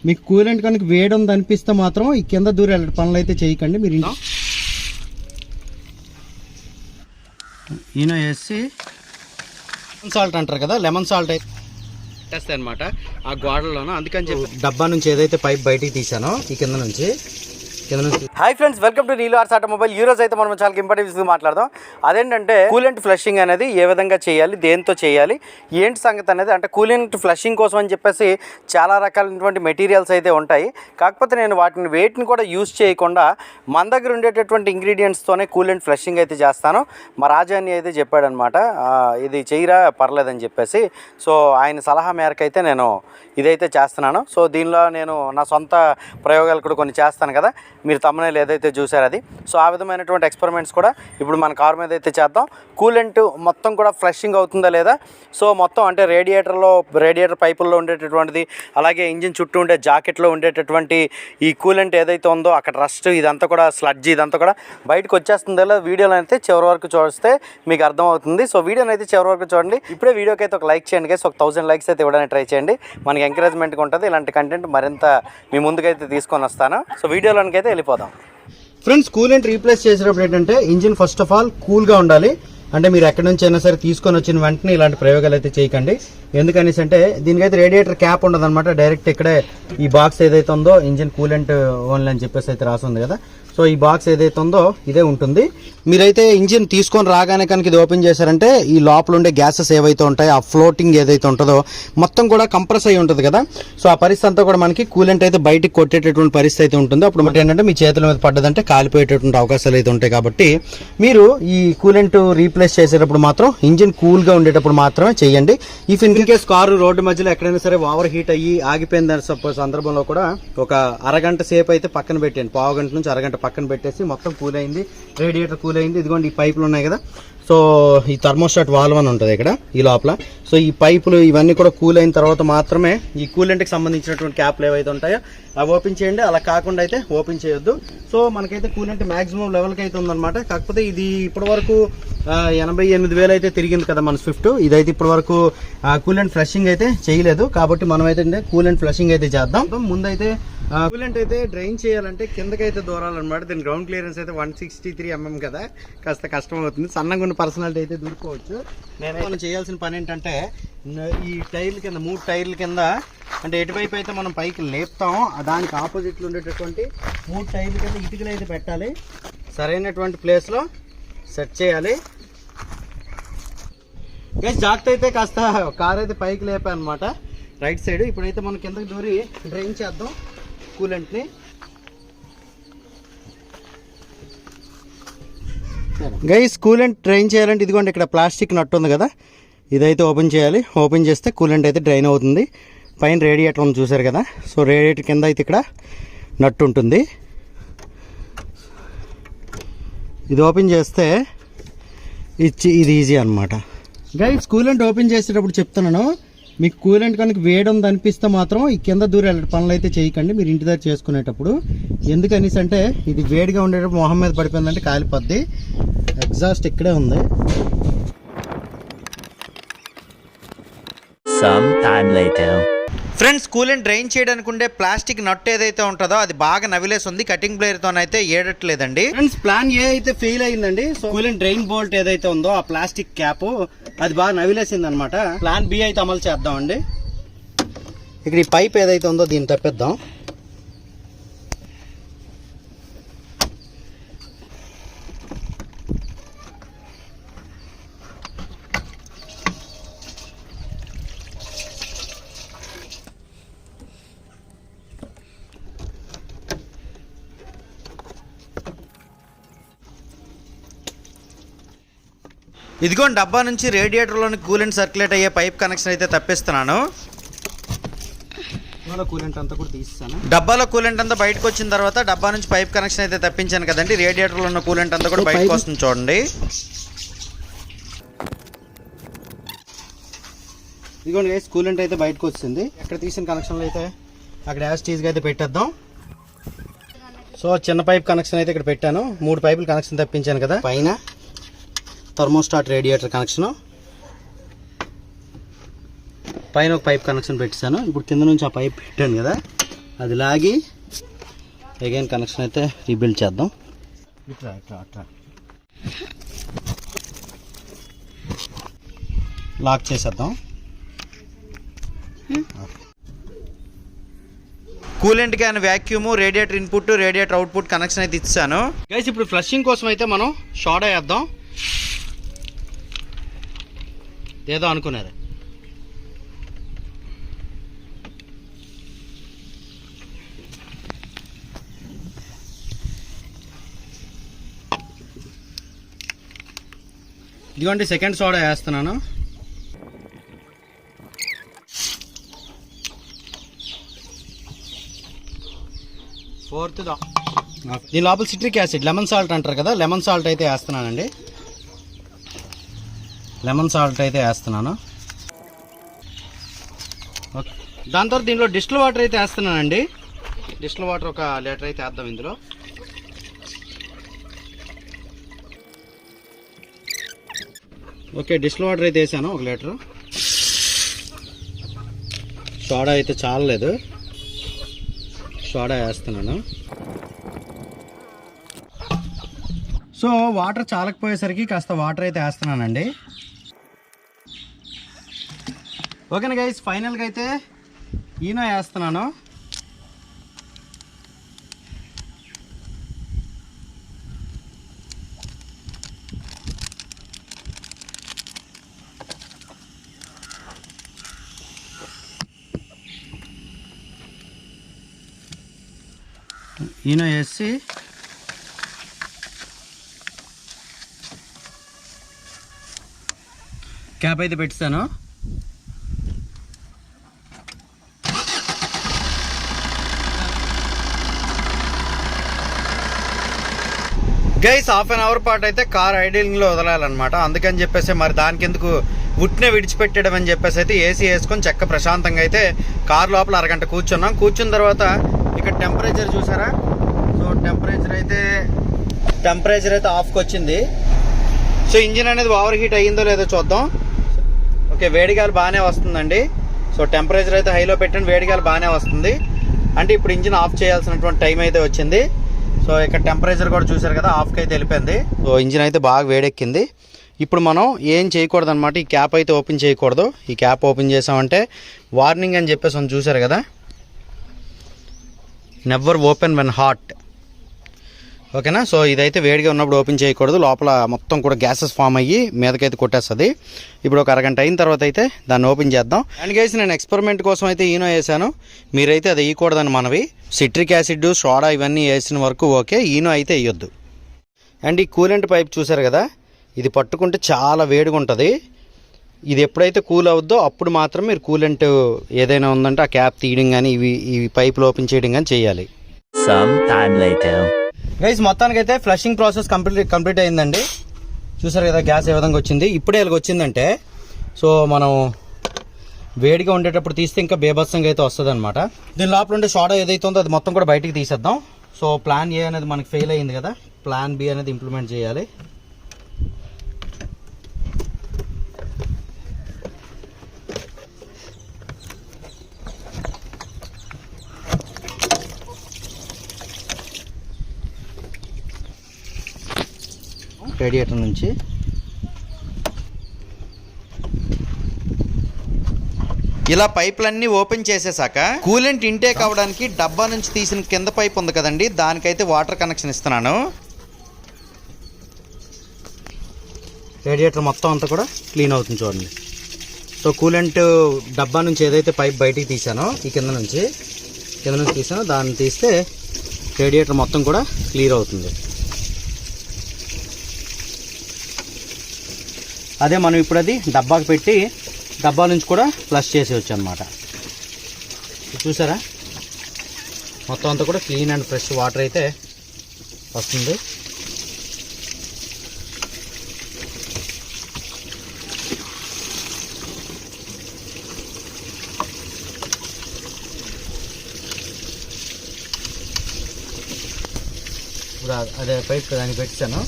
మీకు కూలెంట్ కనుక వేడి ఉంది అనిపిస్తే మాత్రం ఈ కింద దూరం వెళ్ళే పనులు అయితే చేయకండి. మీరు ఈయన వేసి లెమన్ సాల్ట్ అంటారు కదా, లెమన్ సాల్ట్ అయితే వేస్తాయి అనమాట ఆ గోడలోనూ. అందుకని చెప్పి డబ్బా నుంచి ఏదైతే పైప్ బయటికి తీసానో ఈ కింద నుంచి. Hi friends, welcome to Neelu arts automobile. ఈ రోజు అయితే మనం చాలా ఇంపార్టెంట్ విషయం మాట్లాడదాం. అదేంటంటే కూలెంట్ ఫ్లషింగ్ అనేది ఏ విధంగా చేయాలి, దేంతో చేయాలి, ఏంటి సంగతి అనేది. అంటే కూలెంట్ ఫ్లషింగ్ కోసం అని చెప్పేసి చాలా రకాలైనటువంటి మెటీరియల్స్ అయితే ఉంటాయి. కాకపోతే నేను వేటిని కూడా యూజ్ చేయకుండా మన దగ్గర ఉండేటటువంటి ఇంగ్రీడియంట్స్తోనే కూలెంట్ ఫ్లషింగ్ అయితే చేస్తాను. మా రాజాని అయితే చెప్పాడనమాట, ఇది చేయరా పర్లేదని చెప్పేసి. సో ఆయన సలహా మేరకు అయితే నేను ఇదైతే చేస్తున్నాను. సో దీనిలో నేను నా సొంత ప్రయోగాలు కూడా కొన్ని చేస్తాను కదా, మీరు తమ్మునేలు ఏదైతే చూసారు అది. సో ఆ విధమైనటువంటి ఎక్స్పెరిమెంట్స్ కూడా ఇప్పుడు మన కార్ మీద అయితే చేద్దాం. కూలెంట్ మొత్తం కూడా ఫ్లషింగ్ అవుతుందా లేదా, సో మొత్తం అంటే రేడియేటర్ పైపుల్లో ఉండేటటువంటిది, అలాగే ఇంజిన్ చుట్టూ ఉండే జాకెట్లో ఉండేటటువంటి ఈ కూలెంట్ ఏదైతే ఉందో అక్కడ రస్ట్ ఇదంతా కూడా స్లడ్జ్ ఇదంతా కూడా బయటకు వచ్చేస్తుందో లేదా వీడియోలో అయితే చివరి వరకు చూస్తే మీకు అర్థమవుతుంది. సో వీడియోని అయితే చివరి వరకు చూడండి. ఇప్పుడే వీడియోకి అయితే ఒక లైక్ చేయండి గైస్, ఒక 1000 లైక్స్ అయితే ఇవ్వడానికి ట్రై చేయండి. మనకి ఎంకరేజ్మెంట్గా ఉంటుంది. ఇలాంటి కంటెంట్ మరింత మీ ముందుకైతే తీసుకొని వస్తాను. సో వీడియోలోనికి అయితే వెళ్ళిపోదాం. ఫ్రెండ్స్, కూలెంట్ రీప్లేస్ చేసేటప్పుడు ఏంటంటే ఇంజిన్ ఫస్ట్ ఆఫ్ ఆల్ కూల్గా ఉండాలి. అంటే మీరు ఎక్కడి నుంచి అయినా సరే తీసుకొని వచ్చిన వెంటనే ఇలాంటి ప్రయోగాలు అయితే చేయకండి. ఎందుకనేసి అంటే దీనికైతే రేడియేటర్ క్యాప్ ఉండదు అనమాట. డైరెక్ట్ ఇక్కడే ఈ బాక్స్ ఏదైతే ఉందో ఇంజిన్ కూలెంట్ ఓన్లీ అని చెప్పేసి అయితే రాసి ఉంది కదా. సో ఈ బాక్స్ ఏదైతే ఉందో ఇదే ఉంటుంది. మీరైతే ఇంజిన్ తీసుకొని రాగానే కనుక ఇది ఓపెన్ చేశారంటే ఈ లోపల ఉండే గ్యాసెస్ ఏవైతే ఉంటాయో ఆ ఫ్లోటింగ్ ఏదైతే ఉంటుందో మొత్తం కూడా కంప్రెస్ అయి ఉంటుంది కదా. సో ఆ పరిస్థితి అంతా కూడా మనకి కూలెంట్ అయితే బయటికి కొట్టేటటువంటి పరిస్థితి అయితే ఉంటుంది. అప్పుడు మనకి ఏంటంటే మీ చేతుల మీద పడ్డదంటే కాలిపోయేటటువంటి అవకాశాలు అయితే ఉంటాయి. కాబట్టి మీరు ఈ కూలెంట్ రీప్లేస్ చేసేటప్పుడు మాత్రం ఇంజిన్ కూల్గా ఉండేటప్పుడు మాత్రమే చేయండి. If in case car road మధ్యలో ఎక్కడైనా సరే ఓవర్ హీట్ అయ్యి ఆగిపోయిందని సందర్భంలో కూడా ఒక అరగంట సేపు అయితే పక్కన పెట్టండి. పావు గంట నుంచి అరగంట పక్కన పెట్టేసి మొత్తం కూల్ అయింది, రేడియేటర్ కూల్ అయింది. ఇదిగోండి ఈ పైపులు ఉన్నాయి కదా, సో ఈ థర్మోస్టాట్ వాల్వ్ అని ఉంటుంది ఇక్కడ ఈ లోపల. సో ఈ పైపులు ఇవన్నీ కూడా కూల్ అయిన తర్వాత మాత్రమే ఈ కూలెంట్కి సంబంధించినటువంటి క్యాప్లు ఏవైతే ఉంటాయో అవి ఓపెన్ చేయండి. అలా కాకుండా అయితే ఓపెన్ చేయొద్దు. సో మనకైతే కూలెంట్ మాక్సిమం లెవెల్కి అయితే ఉందన్నమాట. కాకపోతే ఇది ఇప్పటి వరకు 88,000 అయితే తిరిగింది కదా మన స్విఫ్ట్. ఇదైతే ఇప్పటి వరకు కూలెంట్ ఫ్లషింగ్ అయితే చేయలేదు. కాబట్టి మనం అయితే కూలెంట్ ఫ్లషింగ్ అయితే చేద్దాం. ముందైతే కూలెంట్ అయితే డ్రైన్ చేయాలంటే కిందకైతే దూరాలన్నమాట. దీని గ్రౌండ్ క్లియరెన్స్ అయితే 163 mm కదా, కాస్త కష్టం అవుతుంది. సన్నగా ఉన్న పర్సనాలిటీ అయితే దూరుకోవచ్చు. మనం చేయాల్సిన పని ఏంటంటే ఈ టైర్ల కింద 3 టైర్ల కింద అంటే ఎటువైపు అయితే మనం పైకి లేపుతామో దానికి ఆపోజిట్లో ఉండేటటువంటి 3 టైర్ల కింద ఇటుకలు అయితే పెట్టాలి. సరైనటువంటి ప్లేస్లో సెట్ చేయాలి. జాగ్రత్త అయితే కాస్త కార్ అయితే పైకి లేపా అనమాట రైట్ సైడ్. ఇప్పుడైతే మనం కిందకి దూరి డ్రైన్ చేద్దాం కూలెంట్ని. గైస్, కూలెంట్ డ్రైన్ చేయాలంటే ఇదిగోండి ఇక్కడ ప్లాస్టిక్ నట్టు ఉంది కదా, ఇదైతే ఓపెన్ చేయాలి. ఓపెన్ చేస్తే కూలెంట్ అయితే డ్రైన్ అవుతుంది. పైన రేడియేటర్ ఉంది చూసారు కదా, సో రేడియేటర్ కింద అయితే ఇక్కడ నట్టు ఉంటుంది. ఇది ఓపెన్ చేస్తే ఇది ఈజీ అనమాట. గైస్, కూలెంట్ ఓపెన్ చేసేటప్పుడు చెప్తున్నాను, మీకు కూలెంట్ కనుక వేడి ఉంది అనిపిస్తే మాత్రం ఈ కింద దూరం వెళ్ళే పనులు అయితే చేయకండి మీరు ఇంటి దగ్గర చేసుకునేటప్పుడు. ఎందుకనేసి అంటే ఇది వేడిగా ఉండేటప్పుడు మొహం మీద పడిపోయిందంటే కాలిపోద్ది. ఎగ్జాస్ట్ ఇక్కడే ఉంది. ఫ్రెండ్స్, కూలెంట్ డ్రైన్ చేయడానికి ఉండే ప్లాస్టిక్ నట్ ఏదైతే ఉంటుందో అది బాగా నవిలేసి ఉంది. కటింగ్ ప్లేయర్ తోనైతే ఏడట్లేదండి. ఫ్రెండ్స్, ప్లాన్ ఏ అయితే ఫెయిల్ అయిందండి. సో కూలెంట్ డ్రైన్ బోల్ట్ ఏదైతే ఉందో ఆ ప్లాస్టిక్ క్యాప్ అది బాగా నవిలేసింది అనమాట. ప్లాన్ బి అయితే అమలు చేద్దామండి. ఇక్కడ ఈ పైప్ ఏదైతే ఉందో దీన్ని తప్పిద్దాం. ఇదిగోండి డబ్బా నుంచి రేడియేటర్లోని కూలెంట్ సర్క్యులేట్ అయ్యే పైప్ కనెక్షన్ అయితే తప్పిస్తున్నాను. కూలెంట్ అంతా కూడా తీస్తాను. డబ్బాలో కూలెంట్ అంతా బయటకు వచ్చిన తర్వాత డబ్బా నుంచి పైప్ కనెక్షన్ అయితే తప్పించాను కదండి. రేడియేటర్లో ఉన్న కూలెంట్ అంతా కూడా బయటకు వస్తుంది చూడండి. ఇదిగోండి గైస్, కూలెంట్ అయితే బయటకు వచ్చింది. ఎక్కడ తీసిన కనెక్షన్లు అయితే అక్కడ యాజ్ టీజ్గా అయితే పెట్టేద్దాం. సో చిన్న పైప్ కనెక్షన్ అయితే ఇక్కడ పెట్టాను. 3 పైపులు కనెక్షన్ తప్పించాను కదా. పైన థర్మోస్టాట్ రేడియేటర్ కనెక్షను, పైన ఒక పైప్ కనెక్షన్ పెట్టాను. ఇప్పుడు కింద నుంచి ఆ పైప్ పెట్టాను కదా, అది లాగి అగైన్ కనెక్షన్ అయితే రీబిల్డ్ చేద్దాం. ఇట్లా ఇట్లా అట్లా లాక్ చేసేద్దాం. Coolant can vacuum, radiator input, radiator output connection అయితే ఇచ్చాను గైస్. ఇప్పుడు ఫ్లషింగ్ కోసం అయితే మనం షార్ట్ వేద్దాం. ఏదో అనుకునేది ఇదిగోండి, సెకండ్ సోడా వేస్తున్నాను. ఫోర్త్ దీని లోపల సిట్రిక్ యాసిడ్, లెమన్ సాల్ట్ అంటారు కదా, లెమన్ సాల్ట్ అయితే వేస్తున్నానండి. లెమన్ సాల్ట్ అయితే వేస్తున్నాను. ఓకే, దాని తర్వాత దీనిలో డిస్టిల్ వాటర్ అయితే వేస్తున్నానండి. డిస్టిల్ వాటర్ ఒక లీటర్ అయితే వేద్దాం ఇందులో. ఓకే, డిస్టిల్ వాటర్ అయితే వేసాను ఒక లీటరు. సోడా అయితే చాలలేదు, సోడా వేస్తున్నాను. సో వాటర్ చాలకపోయేసరికి కాస్త వాటర్ అయితే వేస్తున్నానండి. ఓకేనా గైస్, ఫైనల్గా అయితే ఈనో వేస్తున్నాను. ఈనో వేసి క్యాప్ అయితే పెట్టాను. గైస్, హాఫ్ అన్ అవర్ పాటు అయితే కార్ ఐడిలింగ్లో వదలాలన్నమాట. అందుకని చెప్పేసి మరి దానికి ఎందుకు ఉట్నే విడిచిపెట్టడం అని చెప్పేసి అయితే ఏసీ వేసుకొని చక్క ప్రశాంతంగా అయితే కార్ లోపల అరగంట కూర్చున్నాం. కూర్చున్న తర్వాత ఇక్కడ టెంపరేచర్ చూసారా? సో టెంపరేచర్ అయితే ఆఫ్కి వచ్చింది. సో ఇంజిన్ అనేది ఓవర్ హీట్ అయ్యిందో లేదో చూద్దాం. ఓకే, వేడిగాలి బాగానే వస్తుందండి. సో టెంపరేచర్ అయితే హైలో పెట్టండి, వేడిగాలి బాగానే వస్తుంది. అంటే ఇప్పుడు ఇంజిన్ ఆఫ్ చేయాల్సినటువంటి టైం అయితే వచ్చింది. సో ఇక్కడ టెంపరేచర్ కూడా చూసారు కదా, ఆఫ్కి అయితే వెళ్ళిపోయింది. సో ఇంజిన్ అయితే బాగా వేడెక్కింది. ఇప్పుడు మనం ఏం చేయకూడదు అనమాట, ఈ క్యాప్ అయితే ఓపెన్ చేయకూడదు. ఈ క్యాప్ ఓపెన్ చేసామంటే వార్నింగ్ అని చెప్పేసి మనం చూసారు కదా, నెవర్ ఓపెన్ వెన్ హాట్. ఓకేనా? సో ఇదైతే వేడిగా ఉన్నప్పుడు ఓపెన్ చేయకూడదు, లోపల మొత్తం కూడా గ్యాసెస్ ఫామ్ అయ్యి మీదకైతే కొట్టేస్తుంది. ఇప్పుడు ఒక అరగంట అయిన తర్వాత అయితే దాన్ని ఓపెన్ చేద్దాం. అండ్ గైస్, నేను ఎక్స్పెరిమెంట్ కోసం అయితే ఈనో వేసాను, మీరైతే అది వేయకూడదని మనవి. సిట్రిక్ యాసిడ్, సోడా ఇవన్నీ వేసిన వరకు ఓకే, ఈనో అయితే వేయొద్దు. అండ్ ఈ కూలెంట్ పైప్ చూసారు కదా, ఇది పట్టుకుంటే చాలా వేడిగా ఉంటుంది. ఇది ఎప్పుడైతే కూల్ అవుద్దో అప్పుడు మాత్రం మీరు కూలెంట్ ఏదైనా ఉందంటే ఆ క్యాప్ తీయడం కానీ ఈ పైపులు ఓపెన్ చేయడం కానీ చేయాలి. గైస్, మొత్తానికైతే ఫ్లషింగ్ ప్రాసెస్ కంప్లీట్ అయిందండి. చూసారు కదా గ్యాస్ ఏ విధంగా వచ్చింది. ఇప్పుడే ఇలాగ వచ్చిందంటే సో మనం వేడిగా ఉండేటప్పుడు తీస్తే ఇంకా బేభత్సంగా అయితే వస్తుంది అనమాట. దీని లోపల ఉండే సోడా ఏదైతే ఉందో అది మొత్తం కూడా బయటికి తీసేద్దాం. సో ప్లాన్ ఏ అనేది మనకి ఫెయిల్ అయింది కదా, ప్లాన్ బి అనేది ఇంప్లిమెంట్ చేయాలి. రేడియేటర్ నుంచి ఇలా పైపులన్నీ ఓపెన్ చేసేసాక కూలెంట్ ఇంటేక్ అవ్వడానికి డబ్బా నుంచి తీసిన కింద పైప్ ఉంది కదండి, దానికైతే వాటర్ కనెక్షన్ ఇస్తున్నాను. రేడియేటర్ మొత్తం అంతా కూడా క్లీన్ అవుతుంది చూడండి. సో కూలెంట్ డబ్బా నుంచి ఏదైతే పైప్ బయటికి తీసానో ఈ కింద నుంచి తీసానో దాన్ని తీస్తే రేడియేటర్ మొత్తం కూడా క్లియర్ అవుతుంది. అదే మనం ఇప్పుడు అది డబ్బాకి పెట్టి డబ్బా నుంచి కూడా ఫ్లష్ చేసేయచ్చు అనమాట. చూసారా, మొత్తం అంతా కూడా క్లీన్ అండ్ ఫ్రెష్ వాటర్ అయితే వస్తుంది. ఇప్పుడు అదే పైప్ దానికి పెట్టాను.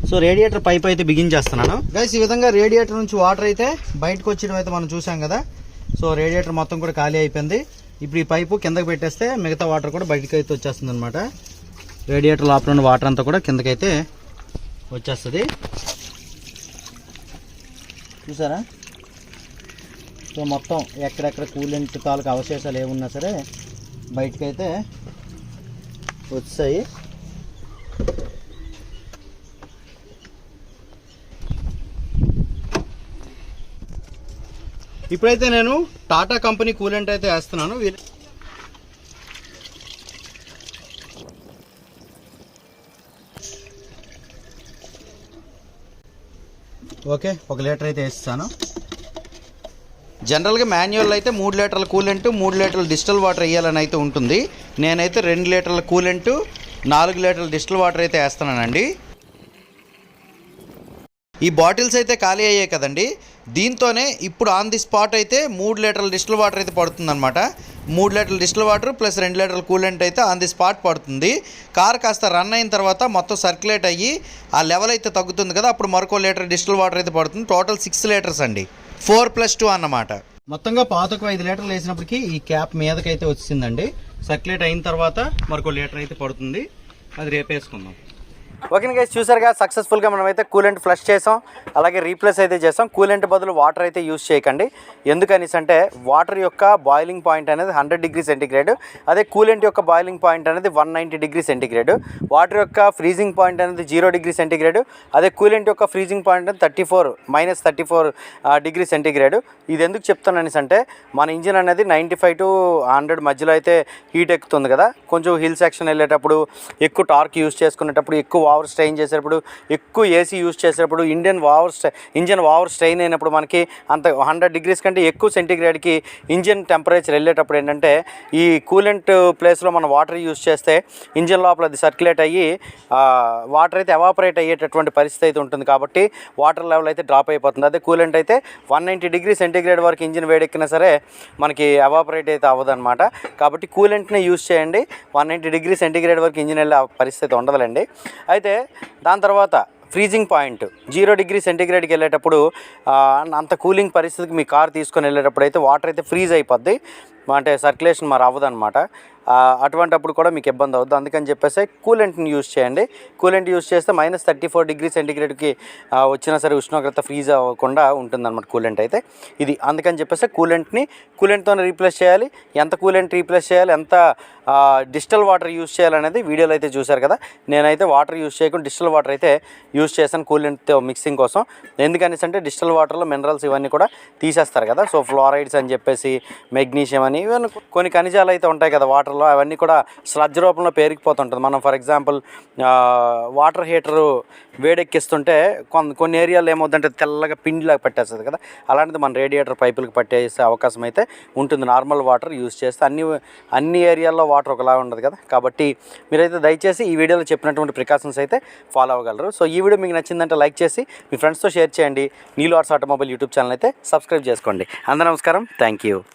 సో రేడియేటర్ పైప్ అయితే బిగించేస్తున్నాను గైస్. ఈ విధంగా రేడియేటర్ నుంచి వాటర్ అయితే బయటకు వచ్చేయడం అయితే మనం చూసాం కదా. సో రేడియేటర్ మొత్తం కూడా ఖాళీ అయిపోయింది. ఇప్పుడు ఈ పైపు కిందకి పెట్టేస్తే మిగతా వాటర్ కూడా బయటకు అయితే వచ్చేస్తుంది అనమాట. రేడియేటర్ లోపల ఉన్న వాటర్ అంతా కూడా కిందకైతే వచ్చేస్తుంది. చూసారా? సో మొత్తం ఎక్కడెక్కడ కూలెంట్ తాలూకు అవశేషాలు ఏమున్నా సరే బయటకైతే వచ్చాయి. ఇప్పుడైతే నేను టాటా కంపెనీ కూలెంట్ అయితే వేస్తున్నాను. ఓకే, 1 లీటర్ అయితే వేస్తాను. జనరల్గా మాన్యువల్ అయితే 3 లీటర్ల కూలెంట్ 3 లీటర్ల డిస్టిల్ వాటర్ వేయాలని అయితే ఉంటుంది. నేనైతే 2 లీటర్ల కూలెంట్ 4 లీటర్ల డిస్టిల్ వాటర్ అయితే వేస్తున్నానండి. ఈ బాటిల్స్ అయితే ఖాళీ అయ్యాయి కదండి. దీంతోనే ఇప్పుడు ఆన్ ది స్పాట్ అయితే 3 లీటర్ల డిస్టిల్ వాటర్ అయితే పడుతుందన్నమాట. 3 లీటర్ల డిస్టిల్ వాటర్ ప్లస్ 2 లీటర్ల కూలెంట్ అయితే ఆన్ ది స్పాట్ పడుతుంది. కార్ కాస్త రన్ అయిన తర్వాత మొత్తం సర్క్యులేట్ అయ్యి ఆ లెవెల్ అయితే తగ్గుతుంది కదా, అప్పుడు మరొక లీటర్ డిస్టిల్ వాటర్ అయితే పడుతుంది. టోటల్ 6 లీటర్స్ అండి, 4+2 అన్నమాట. మొత్తంగా పాతకు 5 లీటర్లు వేసినప్పటికీ ఈ క్యాప్ మీదకైతే వచ్చిందండి. సర్క్యులేట్ అయిన తర్వాత మరొక లీటర్ అయితే పడుతుంది. అది రేపు వేసుకుందాం. ఓకే గైస్, చూసారుగా సక్సెస్ఫుల్గా మనమైతే కూలెంట్ ఫ్లష్ చేసాం, అలాగే రీప్లేస్ అయితే చేసాం. కూలెంట్ బదులు వాటర్ అయితే యూజ్ చేయకండి. ఎందుకనేసి అంటే వాటర్ యొక్క బాయిలింగ్ పాయింట్ అనేది 100 డిగ్రీ సెంటిగ్రేడ్, అదే కూలెంట్ యొక్క బాయిలింగ్ పాయింట్ అనేది 190 డిగ్రీ సెంటిగ్రేడ్. వాటర్ యొక్క ఫ్రీజింగ్ పాయింట్ అనేది 0 డిగ్రీ సెంటిగ్రేడ్, అదే కూలెంట్ యొక్క ఫ్రీజింగ్ పాయింట్ అనేది -34 డిగ్రీ సెంటిగ్రేడ్. ఇది ఎందుకు చెప్తాననేసి అంటే మన ఇంజిన్ అనేది 95 to 100 మధ్యలో అయితే హీట్ ఎక్కుతుంది కదా. కొంచెం హిల్ సెక్షన్ వెళ్ళేటప్పుడు, ఎక్కువ టార్క్ యూజ్ చేసుకునేటప్పుడు, ఎక్కువ ఓవర్ స్ట్రెయిన్ చేసేటప్పుడు, ఎక్కువ ఏసీ యూజ్ చేసేటప్పుడు, ఇంజన్ ఓవర్ స్ట్రెయిన్ అయినప్పుడు మనకి అంత 100 డిగ్రీస్ కంటే ఎక్కువ సెంటిగ్రేడ్కి ఇంజిన్ టెంపరేచర్ వెళ్ళేటప్పుడు ఏంటంటే ఈ కూలెంట్ ప్లేస్లో మనం వాటర్ యూజ్ చేస్తే ఇంజిన్ లోపల అది సర్క్యులేట్ అయ్యి వాటర్ అయితే ఎవాపరేట్ అయ్యేటటువంటి పరిస్థితి అయితే ఉంటుంది. కాబట్టి వాటర్ లెవెల్ అయితే డ్రాప్ అయిపోతుంది. అదే కూలెంట్ అయితే 190 డిగ్రీ సెంటిగ్రేడ్ వరకు ఇంజిన్ వేడెక్కినా సరే మనకి ఎవాపరేట్ అయితే అవ్వదన్నమాట. కాబట్టి కూలెంట్ని యూజ్ చేయండి. 190 డిగ్రీ సెంటిగ్రేడ్ వరకు ఇంజిన్ వెళ్ళే పరిస్థితి ఉండదులేండి. అయితే దాని తర్వాత ఫ్రీజింగ్ పాయింట్ 0 డిగ్రీ సెంటిగ్రేడ్కి వెళ్ళేటప్పుడు అంత కూలింగ్ పరిస్థితికి మీ కార్ తీసుకొని వెళ్ళేటప్పుడు అయితే వాటర్ అయితే ఫ్రీజ్ అయిపోద్ది, అంటే సర్క్యులేషన్ మరి అవ్వదన్నమాట. అటువంటప్పుడు కూడా మీకు ఇబ్బంది అవుద్ది. అందుకని చెప్పేసి కూలెంట్ని యూజ్ చేయండి. కూలెంట్ యూజ్ చేస్తే -34 డిగ్రీ సెంటిగ్రేడ్కి వచ్చినా సరే ఉష్ణోగ్రత ఫ్రీజ్ అవ్వకుండా ఉంటుందన్నమాట కూలెంట్ అయితే. ఇది అందుకని చెప్పేసి కూలెంట్తోనే రీప్లేస్ చేయాలి. ఎంత కూలెంట్ రీప్లేస్ చేయాలి, ఎంత డిస్టిల్ వాటర్ యూజ్ చేయాలనేది వీడియోలో అయితే చూశారు కదా. నేనైతే వాటర్ యూజ్ చేయకుండా డిస్టిల్ వాటర్ అయితే యూజ్ చేశాను కూలెంట్తో మిక్సింగ్ కోసం. ఎందుకనేసి అంటే డిస్టిల్ వాటర్లో మినరల్స్ ఇవన్నీ కూడా తీసేస్తారు కదా. సో ఫ్లోరైడ్స్ అని చెప్పేసి, మెగ్నీషియం అని, ఇవన్నీ కొన్ని ఖనిజాలు అయితే ఉంటాయి కదా వాటర్లో, అవన్నీ కూడా స్లడ్జ్ రూపంలో పేరుకుపోతుంటుంది. మనం ఫర్ ఎగ్జాంపుల్ వాటర్ హీటరు వేడెక్కిస్తుంటే కొన్ని ఏరియాలో ఏమవుతుందంటే తెల్లగా పిండిలాగా పట్టేస్తుంది కదా, అలాంటిది మన రేడియేటర్ పైపులకు పట్టేసే అవకాశం అయితే ఉంటుంది నార్మల్ వాటర్ యూజ్ చేస్తే. అన్ని ఏరియాల్లో వాటర్ ఒకలా ఉండదు కదా. కాబట్టి మీరైతే దయచేసి ఈ వీడియోలో చెప్పినటువంటి ప్రికాషన్స్ అయితే ఫాలో అవ్వగలరు. సో ఈ వీడియో మీకు నచ్చిందంటే లైక్ చేసి మీ ఫ్రెండ్స్తో షేర్ చేయండి. నీలు ఆర్ట్స్ ఆటోమొబైల్ యూట్యూబ్ ఛానల్ అయితే సబ్స్క్రైబ్ చేసుకోండి. అందరూ నమస్కారం, థ్యాంక్ యూ.